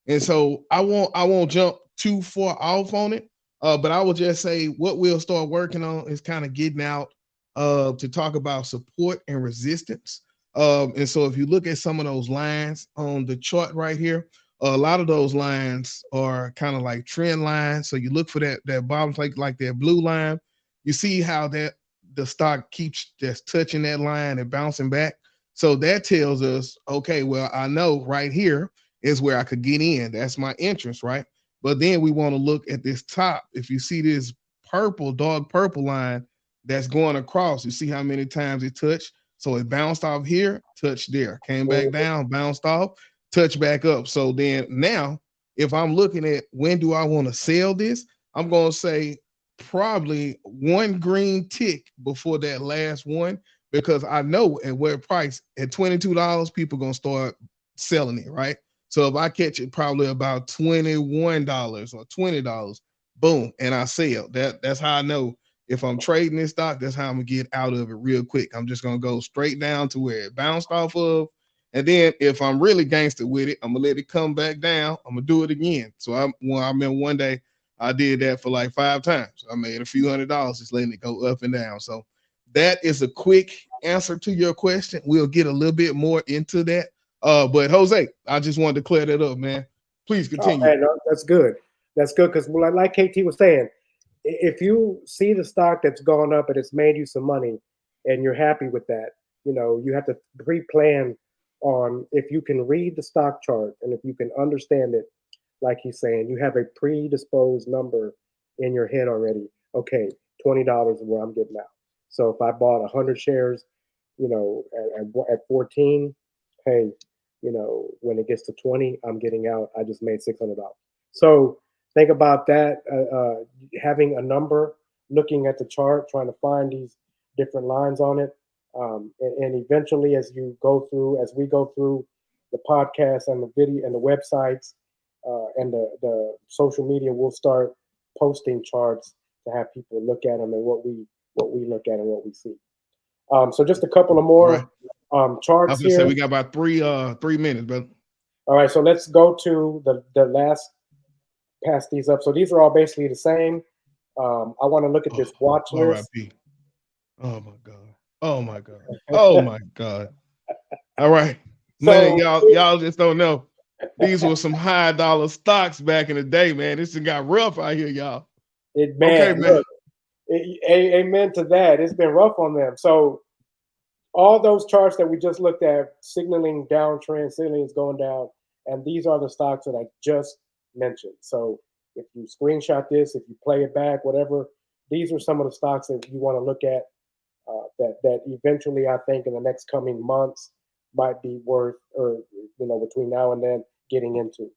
And so I won't jump too far off on it, but I will just say what we'll start working on is kind of getting out to talk about support and resistance. And so if you look at some of those lines on the chart right here, a lot of those lines are kind of like trend lines. So you look for that bottom, like that blue line. You see how that the stock keeps just touching that line and bouncing back. So that tells us, okay, well, I know right here is where I could get in. That's my entrance, right? But then we want to look at this top. If you see this purple, dark purple line that's going across, you see how many times it touched. So it bounced off here, touched there, came back down, bounced off, touched back up. So then now, if I'm looking at when do I want to sell this, I'm going to say probably one green tick before that last one, because I know at what price, at $22, people going to start selling it, right? So if I catch it probably about $21 or $20, boom, and I sell. That's how I know if I'm trading this stock, that's how I'm gonna get out of it real quick. I'm just gonna go straight down to where it bounced off of. And then if I'm really gangster with it, I'm gonna let it come back down. I'm gonna do it again. So I remember one day I did that for like 5 times. I made a few $100s just letting it go up and down. So that is a quick answer to your question. We'll get a little bit more into that. But Jose, I just wanted to clear that up, man. Please continue. Oh, man, no, that's good. That's good because, like KT was saying, if you see the stock that's gone up and it's made you some money, and you're happy with that, you have to pre-plan on if you can read the stock chart and if you can understand it, like he's saying, you have a predisposed number in your head already. Okay, $20 is where I'm getting out. So if I bought 100 shares, at 14, hey, when it gets to 20, I'm getting out. I just made $600. So think about that. Having a number, looking at the chart, trying to find these different lines on it. And eventually, as we go through the podcast and the video and the websites and the social media, we'll start posting charts to have people look at them and what we look at and what we see. So just a couple of more charts I was here. say we got about 3 minutes, brother. All right, so let's go to the last. Pass these up. So these are all basically the same. I want to look at this watch list. Oh my god. Oh my god. Oh my god. All right. Man, y'all just don't know. These were some high dollar stocks back in the day, man. This just got rough out here, y'all. Man. Look, amen to that. It's been rough on them. So all those charts that we just looked at, signaling downtrend, signaling is going down, and these are the stocks that I just mentioned. So if you screenshot this, if you play it back, whatever, these are some of the stocks that you want to look at that eventually I think in the next coming months might be worth, or between now and then, getting into.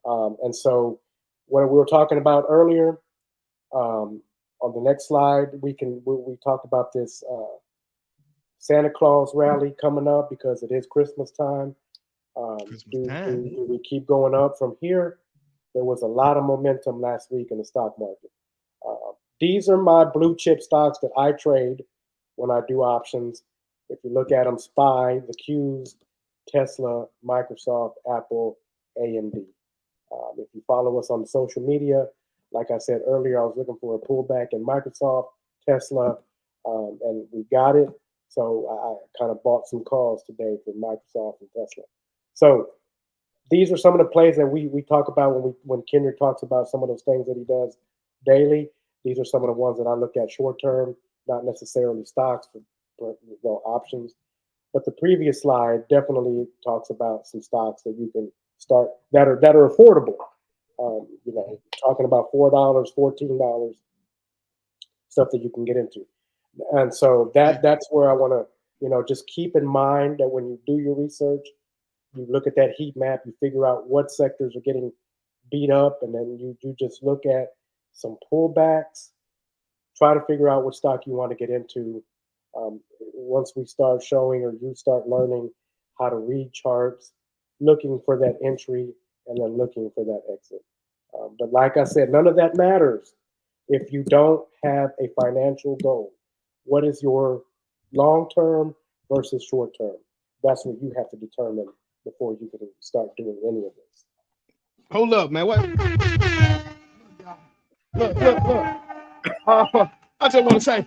And so what we were talking about earlier, on the next slide, we talked about this Santa Claus rally coming up because it is Christmas time. Do we keep going up from here? There was a lot of momentum last week in the stock market. These are my blue chip stocks that I trade when I do options. If you look at them, SPY, the Qs, Tesla, Microsoft, Apple, AMD. If you follow us on social media, like I said earlier, I was looking for a pullback in Microsoft, Tesla, and we got it. So I kind of bought some calls today for Microsoft and Tesla. So these are some of the plays that we talk about when Kendrick talks about some of those things that he does daily. These are some of the ones that I look at short term, not necessarily stocks, but options. But the previous slide definitely talks about some stocks that you can start that are affordable. Talking about $4, $14, stuff that you can get into. And so that's where I want to, just keep in mind that when you do your research, you look at that heat map, you figure out what sectors are getting beat up, and then you just look at some pullbacks, try to figure out what stock you want to get into. Once we start showing or you start learning how to read charts, looking for that entry and then looking for that exit. But like I said, none of that matters if you don't have a financial goal. What is your long-term versus short-term? That's what you have to determine before you can start doing any of this. Hold up, man. What? Look. I just want to say,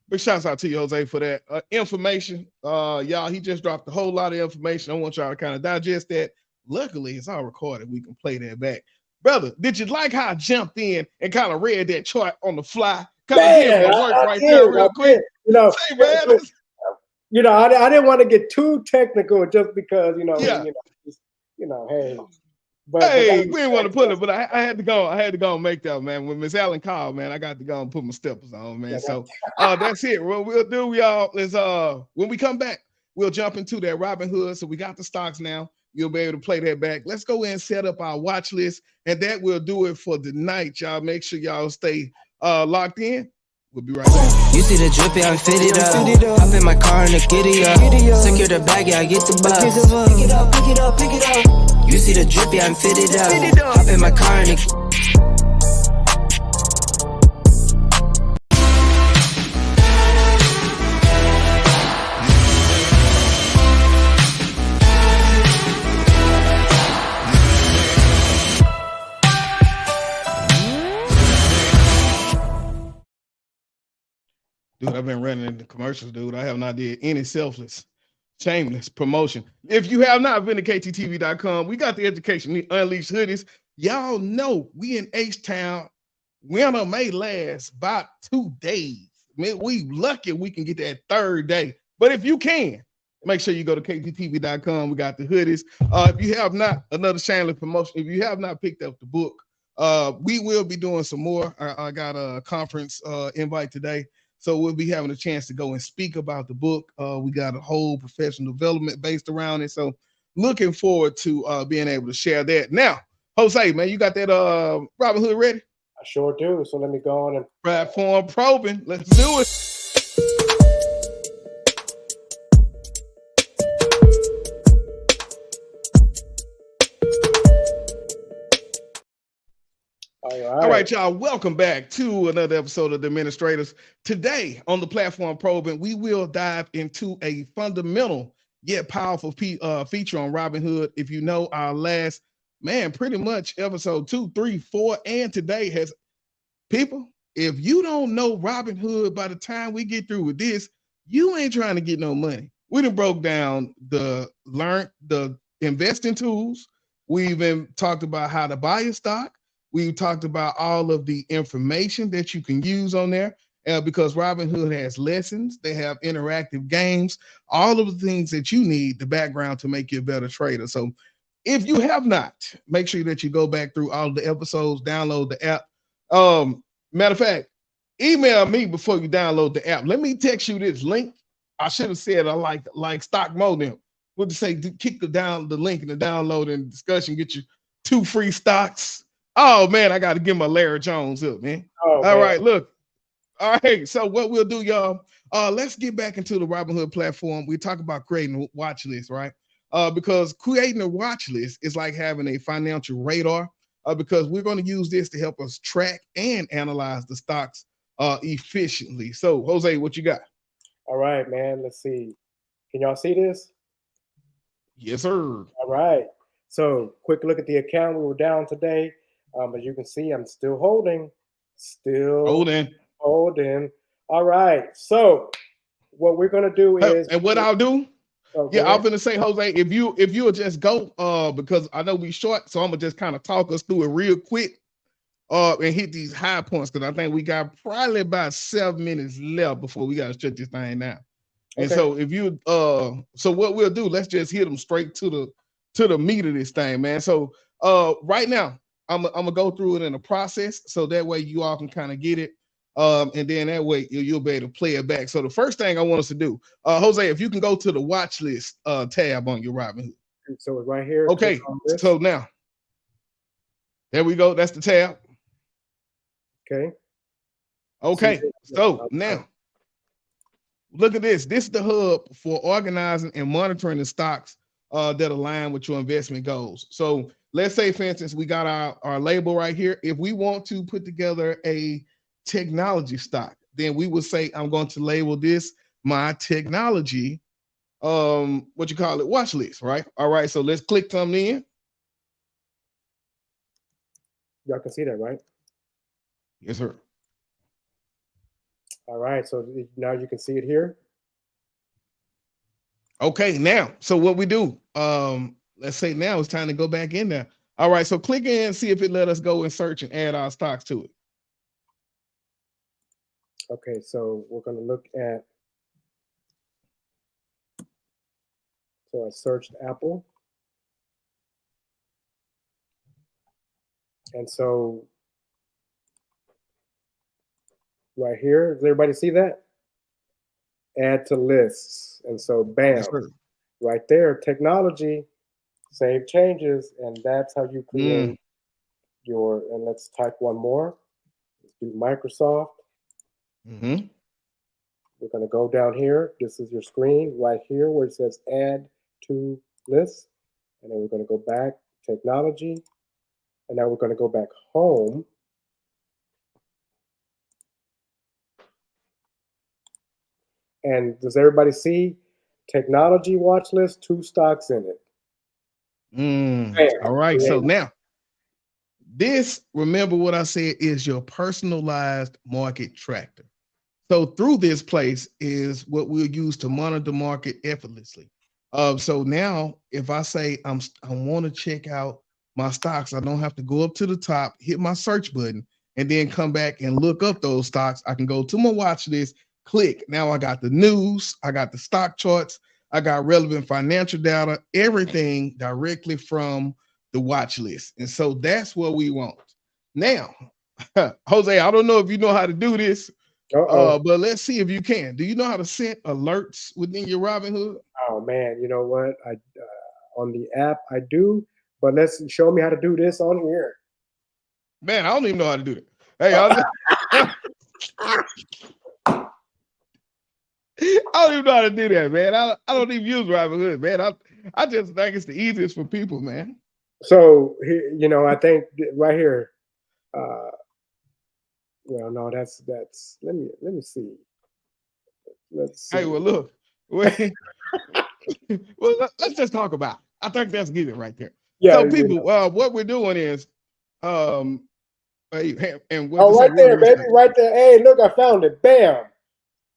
big shouts out to you, Jose, for that information. Y'all, he just dropped a whole lot of information. I want y'all to kind of digest that. luckily it's all recorded. We can play that back. Brother, did you like how I jumped in and kind of read that chart on the fly? Kind of did my work right there real quick. You know, say, man, you know, I didn't want to get too technical just because, yeah. Hey. But we didn't want to put it, but I had to go. I had to go and make that, man. When Miss Allen called, man, I got to go and put my steppers on, man. So that's it. What we'll do, y'all, is when we come back, we'll jump into that Robinhood. So we got the stocks now. You'll be able to play that back. Let's go and set up our watch list, and that will do it for the night, y'all. Make sure y'all stay locked in. We'll be right back. You see the drippy, I'm fitted up. Hop in my car and the giddy up. Secure the bag, yeah, I get the bus. Pick it up, pick it up, pick it up. You see the drippy, I'm fitted up. Hop in my car and the Dude, I've been running into commercials, dude. I have not did any selfless, shameless promotion. If you have not been to KTTV.com, we got the Education Unleashed hoodies. Y'all know we in H-Town. Winter may last about 2 days. Man, we lucky we can get that third day. But if you can, make sure you go to KTTV.com. We got the hoodies. If you have not, another shameless promotion, if you have not picked up the book, we will be doing some more. I got a conference invite today. So we'll be having a chance to go and speak about the book. We got a whole professional development based around it. So looking forward to being able to share that. Now, Jose, man, you got that Robinhood ready? I sure do. So let me go on and platform probing. Let's do it. All right, y'all. Welcome back to another episode of the AdminisTRADERS. Today on the platform probing, we will dive into a fundamental yet powerful feature on Robinhood. If you know our last, pretty much episode 2, 3, 4, and today has people. If you don't know Robinhood by the time we get through with this, you ain't trying to get no money. We done broke down the investing tools. We even talked about how to buy a stock. We've talked about all of the information that you can use on there because Robinhood has lessons. They have interactive games, all of the things that you need, the background to make you a better trader. So if you have not, make sure that you go back through all of the episodes, download the app. Matter of fact, email me before you download the app. Let me text you this link. I should have said I like stock modem. What to say? Kick the link in the download and discussion. Get you 2 free stocks. Oh man, I got to give my Larry Jones up, man. All right, look. All right, so what we'll do, y'all, let's get back into the Robinhood platform. We talk about creating a watch list, right? Because creating a watch list is like having a financial radar because we're going to use this to help us track and analyze the stocks efficiently. So, Jose, what you got? All right, man. Let's see. Can y'all see this? Yes, sir. All right. So, quick look at the account. We were down today. As you can see, I'm still holding. Holding. All right. So what we're gonna do is, and what I'll do, I'm gonna say, Jose, if you'll just go, because I know we short, so I'm gonna just kind of talk us through it real quick, and hit these high points because I think we got probably about 7 minutes left before we gotta shut this thing down. And so if you, so what we'll do, let's just hit them straight to the meat of this thing, man. So right now. I'm gonna go through it in a process so that way you all can kind of get it, and then that way you'll be able to play it back. So the first thing I want us to do, Jose, if you can go to the watch list tab on your Robinhood. So it's right here. Okay, so now there we go. That's the tab. Okay. So now look at this. This is the hub for organizing and monitoring the stocks that align with your investment goals. So let's say, for instance, we got our label right here. If we want to put together a technology stock, then we would say, I'm going to label this my technology, watch list, right? All right, so let's click something in. Y'all can see that, right? Yes, sir. All right, so now you can see it here. Okay, now, so what we do, let's say now it's time to go back in there. All right, so click in and see if it let us go and search and add our stocks to it. Okay, so we're going to look at, so I searched Apple. And so right here, does everybody see that? Add to lists. And so bam, Yes, right there, technology, save changes, and that's how you create your, and let's type one more. Let's do Microsoft. Mm-hmm. We're going to go down here. This is your screen right here where it says add to list. And then we're going to go back, technology. And now we're going to go back home. And does everybody see technology watch list, 2 stocks in it? All right. So now this, remember what I said, is your personalized market tracker. So through this place is what we'll use to monitor the market effortlessly. So now if I say I want to check out my stocks, I don't have to go up to the top, hit my search button, and then come back and look up those stocks. I can go to my watch list, click. Now I got the news, I got the stock charts, I got relevant financial data, everything directly from the watch list. And so that's what we want. Now, Jose, I don't know if you know how to do this, but let's see if you can. Do you know how to set alerts within your Robinhood? Oh man, you know what? I on the app I do, but let's show me how to do this on here. Man, I don't even know how to do that. Hey, I don't even know how to do that, man. I don't even use Robinhood, man. I just think it's the easiest for people, man. So you know, I think right here. Well, no, that's. Let me see. Let's see. Hey, well, look. Well, let's just talk about it. I think that's good right there. Yeah. So, people, what we're doing is, and right there, baby, right there. Hey, look, I found it. Bam.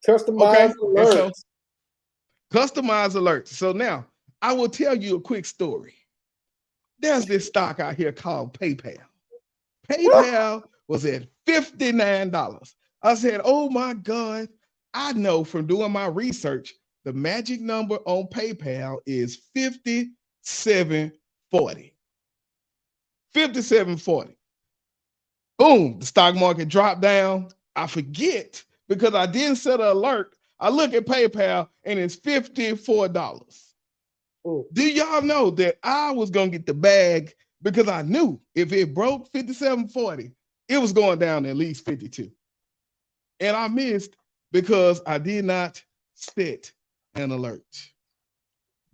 Customize alerts. So, customize alerts. So now I will tell you a quick story. There's this stock out here called PayPal. PayPal was at $59. I said, oh my God, I know from doing my research, the magic number on PayPal is 5740. 5740. Boom, the stock market dropped down. I forget because I didn't set an alert. I look at PayPal and it's $54. Ooh. Do y'all know that I was going to get the bag because I knew if it broke 5740, it was going down to at least 52. And I missed because I did not set an alert.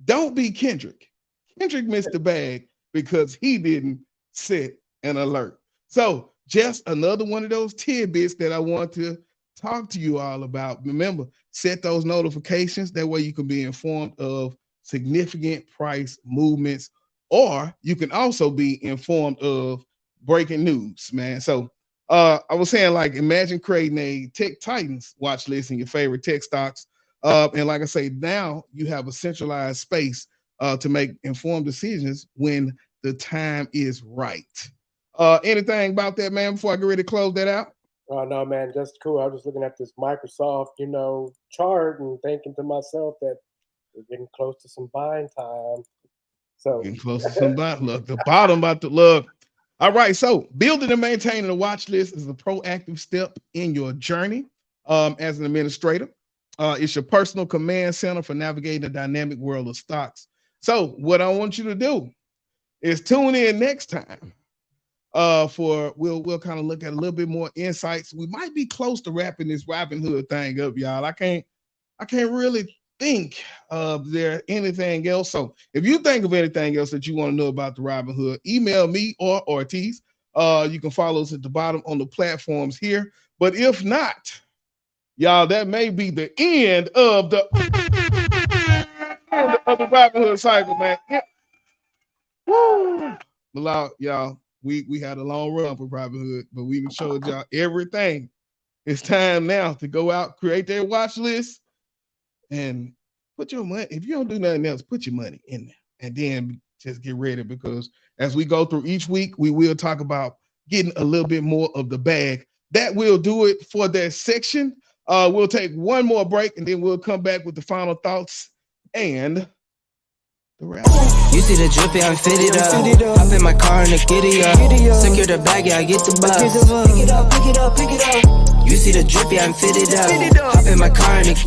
Don't be Kendrick. Kendrick missed the bag because he didn't set an alert. So just another one of those tidbits that I want to talk to you all about. Remember, set those notifications. That way you can be informed of significant price movements, or you can also be informed of breaking news, man. So I was saying, like, imagine creating a Tech Titans watch list in your favorite tech stocks. And like I say, now you have a centralized space to make informed decisions when the time is right. Anything about that, man, before I get ready to close that out? Oh, no, man, just cool. I was just looking at this Microsoft, chart and thinking to myself that we're getting close to some buying time. So getting close to some buying. Look, the bottom about to look. All right, so building and maintaining a watch list is a proactive step in your journey as an administrator. It's your personal command center for navigating the dynamic world of stocks. So what I want you to do is tune in next time for we'll kind of look at a little bit more insights. We might be close to wrapping this Robinhood thing up, y'all. I can't really think of there anything else. So if you think of anything else that you want to know about the Robinhood, email me or Ortiz. You can follow us at the bottom on the platforms here. But if not, y'all, that may be the end of the Robinhood cycle, man. Woo! Y'all, we had a long run for Robinhood, but we showed y'all everything. It's time now to go out, create their watch list, and put your money. If you don't do nothing else, put your money in there, and then just get ready, because as we go through each week, we will talk about getting a little bit more of the bag. That will do it for that section. We'll take one more break, and then we'll come back with the final thoughts and the wrap. You see the drip, yeah, I'm fitted up. Hop in my car and I get it up. Secure the bag, yeah, I get the bus. Pick it up, pick it up, pick it up. You see the drip, yeah, I'm fitted up. Hop in my car and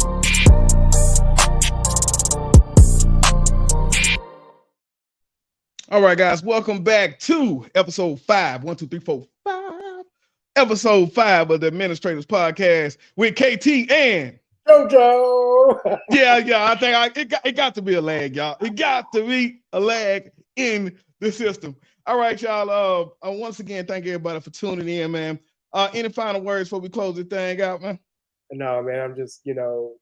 All right, guys, welcome back to episode 5. 1, 2, 3, 4, 5. Episode 5 of the AdminisTRADERS Podcast with KT and JoJo. yeah. I think it got to be a lag, y'all. It got to be a lag in the system. All right, y'all. Once again, thank everybody for tuning in, man. Any final words before we close the thing out, man? No, man. I'm just,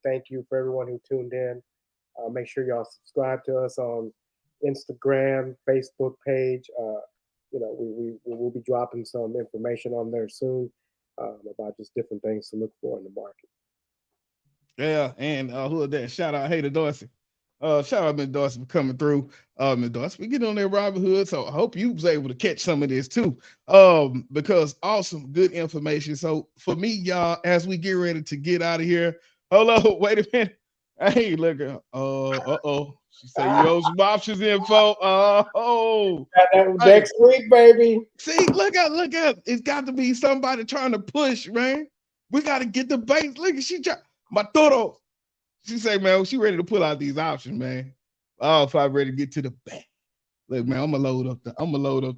thank you for everyone who tuned in. Make sure y'all subscribe to us on Instagram, Facebook page. We will be dropping some information on there soon about just different things to look for in the market. Yeah, and who is that? Shout out, hey to Dorsey. Shout out, Miss Dorsey, for coming through. Miss Dorsey, we get on there, Robinhood. So I hope you was able to catch some of this too. Because awesome, good information. So for me, y'all, as we get ready to get out of here, hold on, wait a minute. Hey, look, she said you owe some options info. Next week, baby. See, look out. It's got to be somebody trying to push, man. We got to get the base. Look, she try. Matoro. She say, man, she ready to pull out these options, man. Oh, if I'm ready to get to the back. Look, man, I'm gonna load up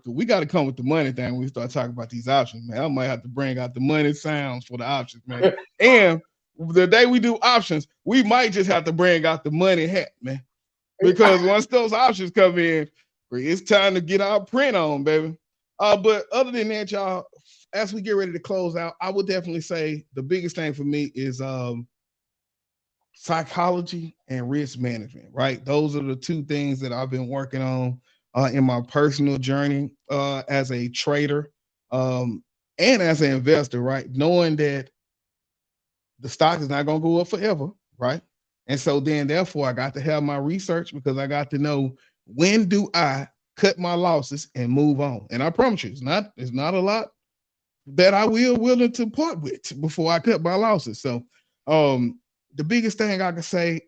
the. We got to come with the money thing when we start talking about these options, man. I might have to bring out the money sounds for the options, man. And the day we do options, we might just have to bring out the money hat, man. Because once those options come in, it's time to get our print on, baby. But other than that, y'all, as we get ready to close out, I would definitely say the biggest thing for me is psychology and risk management, right? Those are the two things that I've been working on in my personal journey as a trader and as an investor, right? Knowing that the stock is not going to go up forever, right? And so then, therefore, I got to have my research, because I got to know, when do I cut my losses and move on? And I promise you, it's not a lot that I willing to part with before I cut my losses. So the biggest thing I can say,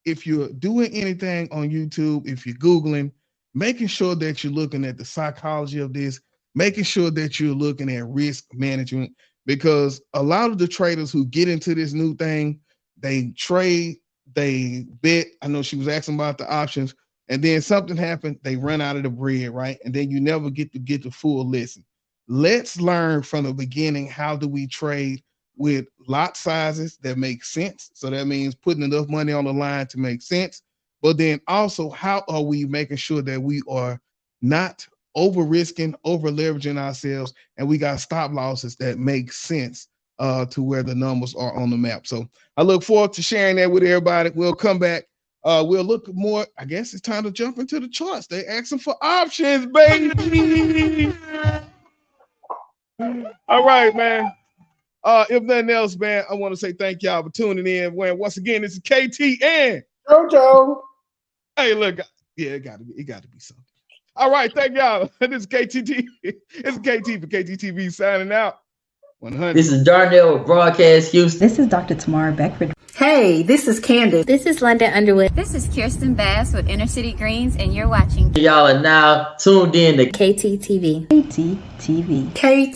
if you're doing anything on YouTube, if you're Googling, making sure that you're looking at the psychology of this, making sure that you're looking at risk management, because a lot of the traders who get into this new thing, they trade, they bet. I know she was asking about the options, and then something happened, they run out of the bread, right? And then you never get the full lesson. Let's learn from the beginning, how do we trade with lot sizes that make sense? So that means putting enough money on the line to make sense. But then also, how are we making sure that we are not over risking, over leveraging ourselves, and we got stop losses that make sense to where the numbers are on the map. So I look forward to sharing that with everybody. We'll come back. We'll look more. I guess it's time to jump into the charts. They asking for options, baby. All right, man. If nothing else, man, I want to say thank y'all for tuning in. Once again, this is KT and JoJo. Hey, look, yeah, it got to be something. All right, thank y'all. This is KTT. It's KT for KTTV signing out. 100. This is Darnell with Broadcast Houston. This is Dr. Tamara Beckford. Hey, this is Candace. This is London Underwood. This is Kirsten Bass with Inner City Greens, and you're watching. Y'all are now tuned in to KTTV. KTTV. KT.